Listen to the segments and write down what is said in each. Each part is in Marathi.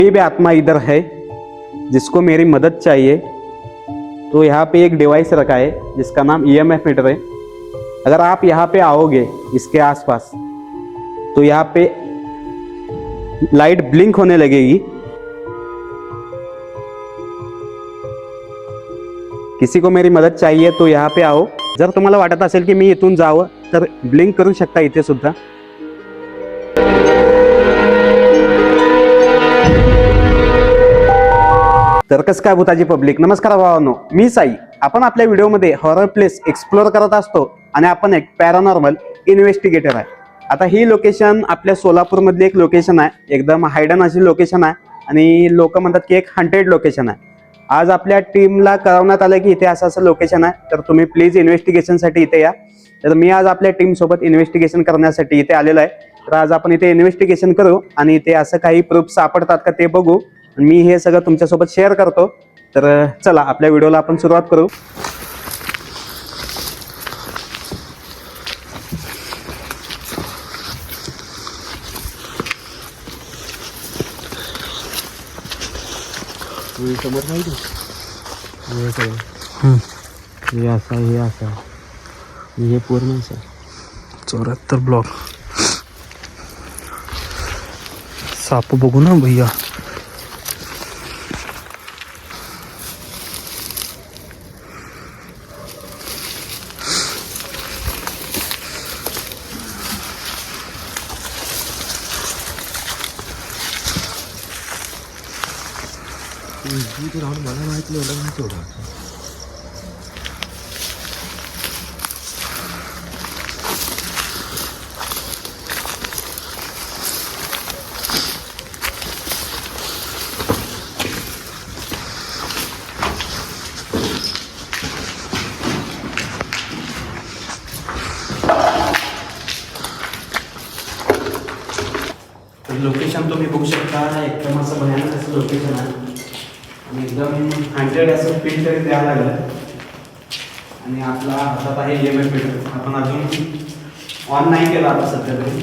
कोई भी आत्मा इधर है जिसको मेरी मदद चाहिए, तो यहाँ पे एक डिवाइस रखा है जिसका नाम EMF मीटर है। अगर आप यहाँ पे आओगे इसके आसपास, तो यहाँ पे लाइट ब्लिंक होने लगेगी। किसी को मेरी मदत चाहिए तो यहाँ पे आओ। जर तुम्हाला वाटत असेल की मी इथून जावं तर ब्लिंक करू शकता इथे सुद्धा। तर कसं काय भूताजी पब्लिक, नमस्कार भावांनो, मी साई। आपण आपल्या व्हिडिओमध्ये हॉरर प्लेस एक्सप्लोर करत असतो आणि आपण एक पॅरानॉर्मल इन्व्हेस्टिगेटर आहे। आता ही लोकेशन आपल्या सोलापूरमधली एक लोकेशन आहे, एकदम हायडन अशी लोकेशन आहे आणि लोक म्हणतात की एक हंटेड लोकेशन आहे। आज आपल्या टीमला कळवण्यात आलं की इथे असं लोकेशन आहे, तर तुम्ही प्लीज इन्व्हेस्टिगेशनसाठी इथे या। तर मी आज आपल्या टीम सोबत इन्व्हेस्टिगेशन करण्यासाठी इथे आलेलो आहे। तर आज आपण इथे इन्व्हेस्टिगेशन करू आणि इथे असं काही प्रूफ सापडतात का ते बघू। मी हे सगळं तुमच्यासोबत शेअर करतो। तर चला आपल्या व्हिडिओला आपण सुरुवात करू। समोर नाही तू हे असं हे पूर्ण 74 ब्लॉक साप बघू ना भैया। राहून मला माहिती एवढं नाही तेवढं। लोकेशन तुम्ही बघू शकता, एकदम असं भयानक असं लोकेशन आहे आणि एकदम हंटेड असं फील तरी द्यायला लागलं। आणि आपला हातात आहे EMF मीटर, आपण अजून ऑन नाही केला आता सध्या तरी।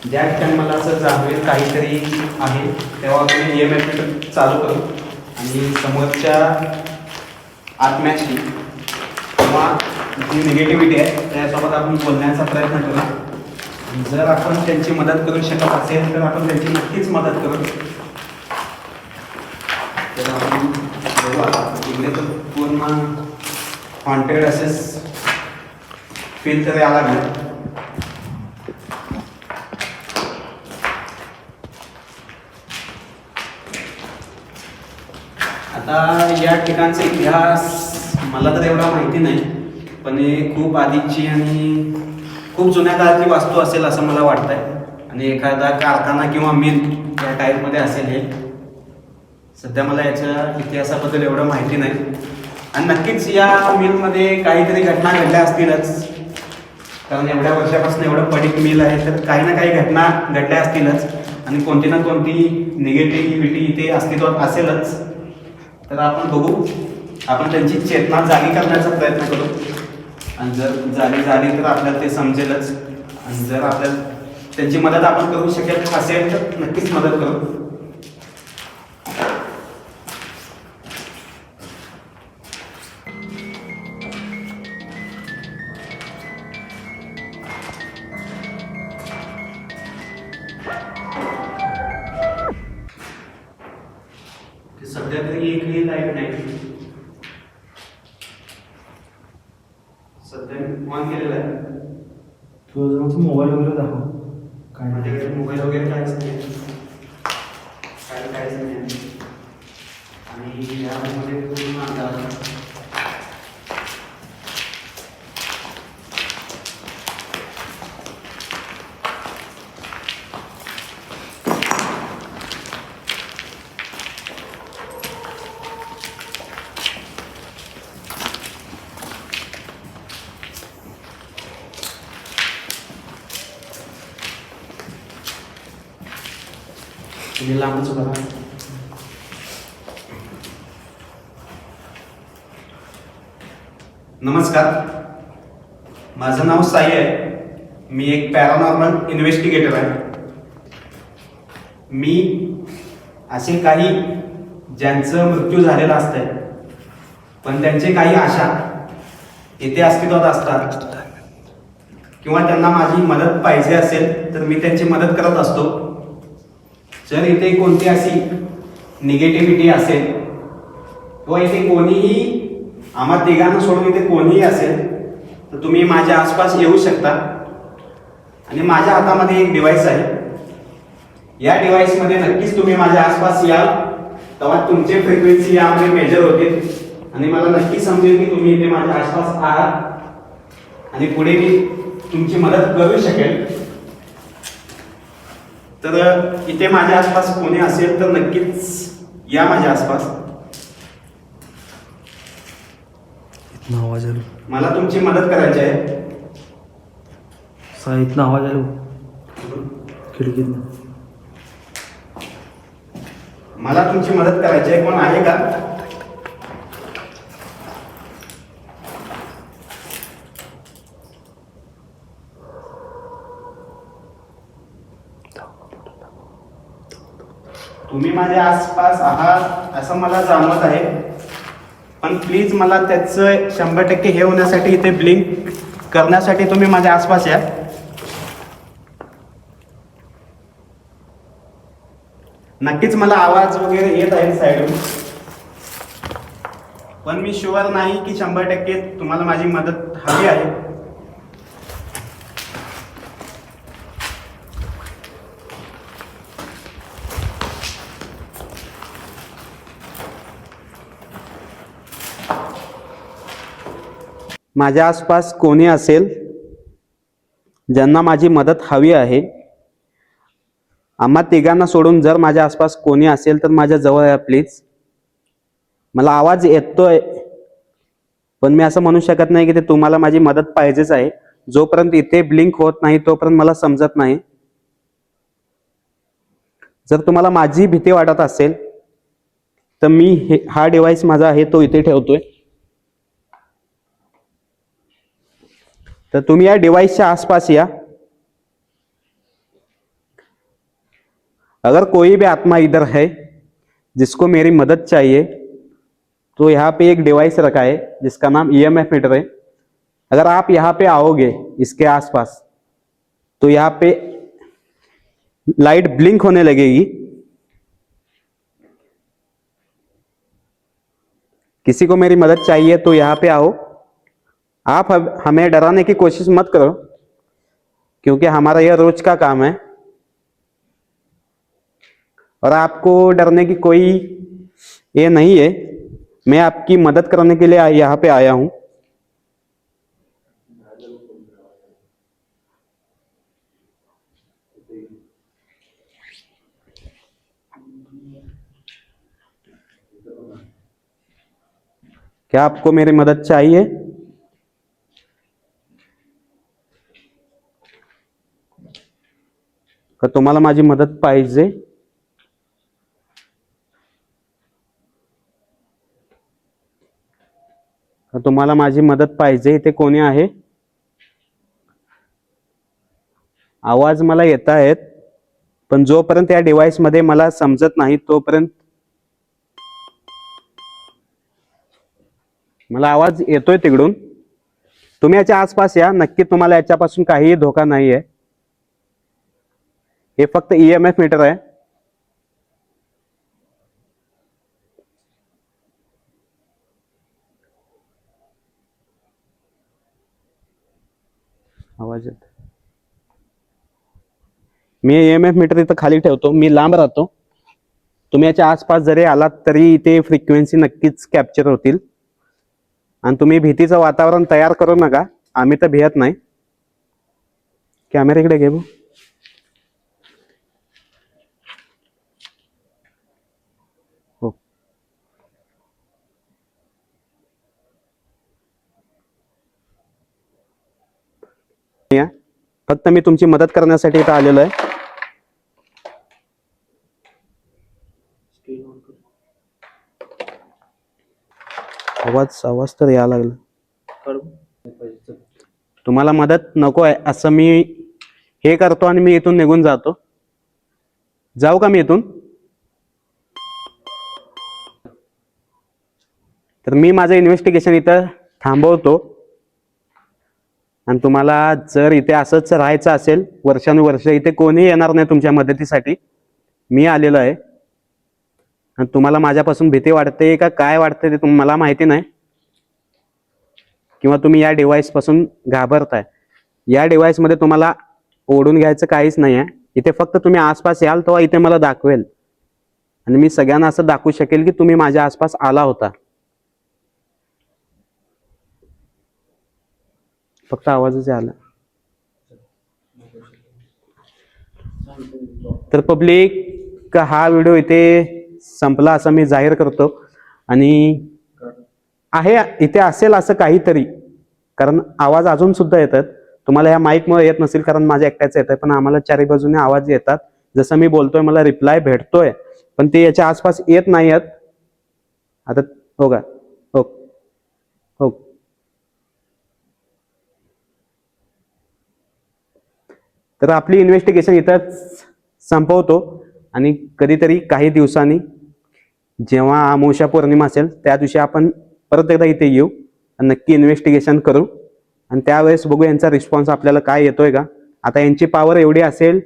ज्या ठिकाणी मला असं जाणवेल काहीतरी आहे तेव्हा आपण EMF मीटर चालू करू आणि समोरच्या आत्म्याची किंवा जी निगेटिव्हिटी आहे त्यासोबत आपण बोलण्याचा प्रयत्न करू। जर आपण त्यांची मदत करू शकत असेल तर आपण त्यांची नक्कीच मदत करू। तर आपण इकडे तर पूर्ण हॉन्टेड असेच फील तरी आला नाही। आता या ठिकाणचा इतिहास मला तर एवढा माहिती नाही, पण हे खूप आधीची आणि खूप जुन्या काळातली वास्तू असेल असं मला वाटतंय आणि एखादा कारखाना किंवा मिल या टाईपमध्ये असेल हे। सध्या मला याच्या इतिहासाबद्दल एवढं माहिती नाही आणि नक्कीच या मिलमध्ये काहीतरी घटना घडल्या असतीलच, कारण एवढ्या वर्षापासून एवढं पडीक मिल आहे तर काही ना काही घटना घडल्या असतीलच आणि कोणती ना कोणती निगेटिव्हिटी इथे अस्तित्वात असेलच। तर आपण बघू, आपण त्यांची चेतना जागी करण्याचा प्रयत्न करू आणि जर जागी झाली तर आपल्याला ते समजेलच आणि जर आपल्याला त्यांची मदत आपण करू शकेल असेल तर नक्कीच मदत करू। सध्या तरी एकही लाईट नाही, सध्या ऑन केलेला आहे। तुझा मोबाईल वगैरे दाखव। काय माझ्याकडे मोबाईल वगैरे काहीच नाही, काहीच नाही आणि यामध्ये पूर्ण अंधार। तुम्ही लांबच बघा। नमस्कार, माझं नाव साई आहे। मी एक पॅरानॉर्मल इन्व्हेस्टिगेटर आहे। मी असे काही ज्यांचं मृत्यू झालेला असतंय पण त्यांचे काही आशा इथे अस्तित्वात असतात किंवा त्यांना माझी मदत पाहिजे असेल तर मी त्यांची मदत करत असतो. जर इथे कोणती अशी निगेटिव्हिटी असेल किंवा इथे कोणीही आम्हा तिघांना सोडून इथे कोणीही असेल तर तुम्ही माझ्या आसपास येऊ शकता. आणि माझ्या हातामध्ये एक डिव्हाइस आहे. या डिव्हाइसमध्ये नक्कीच तुम्ही माझ्या आसपास याल तेव्हा तुमचे फ्रिक्वेन्सी यामध्ये मेजर होतील आणि मला नक्की समजेल की तुम्ही इथे माझ्या आसपास आहात आणि पुढे मी तुमची मदत करू शकेल. तर इथे माझ्या आसपास कोणी असेल तर नक्कीच या माझ्या आसपास. इतना आवाज आलो मला तुमची मदत करायची आहे. इतना आवाज आलो खिडकीतनं. मला तुमची मदत करायची आहे. कोण आहे का? तुम्ही माझ्या आसपास आहात असं मला जाणवत आहे पण प्लीज मला त्याचं 100% हे होण्यासाठी इथे ब्लिंक करण्यासाठी तुम्ही माझ्या आसपास या. नक्कीच मला आवाज वगैरे येत आहे साईडून पण मी शुअर नाही की 100% तुम्हाला माझी मदत हवी आहे. माझ्या आसपास कोणी असेल ज्यांना माझी मदत हवी आहे. आम्हा तिघांना सोडून जर माझ्या आसपास कोणी असेल तर माझ्या जवळ या प्लीज. मला आवाज येतोय पण मी असं म्हणू शकत नाही की ते तुम्हाला माझी मदत पाहिजेच आहे. जोपर्यंत इथे ब्लिंक होत नाही तोपर्यंत मला समजत नाही. जर तुम्हाला माझी भीती वाटत असेल तर मी हा डिव्हाइस माझा आहे तो इथे ठेवतोय. तर तुम्ही या डिवाइसच्या आसपास या. अगर कोई भी आत्मा इधर है जिसको मेरी मदद चाहिए तो यहाँ पे एक डिवाइस रखा है जिसका नाम EMF मीटर है. अगर आप यहाँ पे आओगे इसके आसपास तो यहाँ पे लाइट ब्लिंक होने लगेगी. किसी को मेरी मदद चाहिए तो यहाँ पे आओ. आप हमें डराने की कोशिश मत करो क्योंकि हमारा यह रोज का काम है और आपको डरने की कोई ये नहीं है. मैं आपकी मदद करने के लिए यहाँ पे आया हूं. क्या आपको मेरी मदद चाहिए? का तुम्हाला माझी मदत पाहिजे? का तुम्हाला माझी मदत पाहिजे? इथे कोणी आहे? आवाज मला येत आहेत पण जोपर्यंत या डिव्हाइस मध्ये मला समजत नाही तोपर्यंत मला आवाज येतोय तिकडून. तुम्ही याच्या आसपास या. नक्की तुम्हाला याच्यापासून काहीही धोका नाही आहे. हे फक्त EMF मीटर आहे. आवाज येत. मी EMF मीटर इथं खाली ठेवतो. मी लांब राहतो. तुम्ही याच्या आसपास जरी आलात तरी इथे फ्रिक्वेन्सी नक्कीच कॅप्चर होतील. आणि तुम्ही भीतीचं वातावरण तयार करू नका. आम्ही तर भियत नाही. कॅमेऱ्याकडे घे. हो. फक्त मी तुमची मदत करण्यासाठी इथं आलेलो आहे. आवाज तर यायला लागला. तुम्हाला मदत नको आहे असं मी हे करतो आणि मी इथून निघून जातो. जाऊ का मी इथून? तर मी माझं इन्व्हेस्टिगेशन इथं थांबवतो आणि तुम्हाला जर इथे असंच राहायचं असेल वर्षानुवर्ष, इथे कोणी येणार नाही तुमच्या मदतीसाठी, मी आलेलो आहे. आणि तुम्हाला माझ्यापासून भीती वाटते का काय वाटते ते मला माहिती नाही, किंवा तुम्ही या डिव्हाइस पासून घाबरताय. या डिव्हाइस मध्ये तुम्हाला ओढून घ्यायचं काहीच नाही आहे. इथे फक्त तुम्ही आसपास याल तेव्हा इथे मला दाखवेल आणि मी सगळ्यांना असं दाखवू शकेल की तुम्ही माझ्या आसपास आला होता. फक्त आवाजच आला. तर पब्लिक, हा व्हिडिओ इथे संपला असं मी जाहीर करतो. आणि आहे इथे असेल असं काहीतरी, कारण आवाज अजून सुद्धा येतात. तुम्हाला ह्या माईकमुळे येत नसेल कारण माझ्या एकट्याच येत आहे, पण आम्हाला चारी बाजूने आवाज येतात. जसं मी बोलतोय मला रिप्लाय भेटतोय, पण ते याच्या आसपास येत नाही आहेत. आता हो का, हो हो. तर आपली इन्व्हेस्टिगेशन इथंच संपवतो आणि कधीतरी काही दिवसांनी जेव्हा अमावस्या पौर्णिमा असेल त्या दिवशी आपण परत एकदा इथे येऊ आणि नक्की इन्व्हेस्टिगेशन करू आणि त्यावेळेस बघू यांचा रिस्पॉन्स आपल्याला काय येतोय का. आता यांची पॉवर एवढी असेल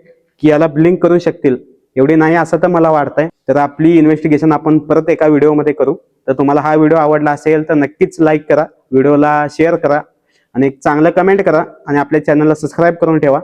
की याला ब्लिंक करू शकतील, एवढी नाही असं तर मला वाटतंय. तर आपली इन्व्हेस्टिगेशन आपण परत एका व्हिडिओमध्ये करू. तर तुम्हाला हा व्हिडिओ आवडला असेल तर नक्कीच लाईक करा, व्हिडिओला शेअर करा आणि एक चांगलं कमेंट करा आणि आपल्या चॅनलला सबस्क्राईब करून ठेवा.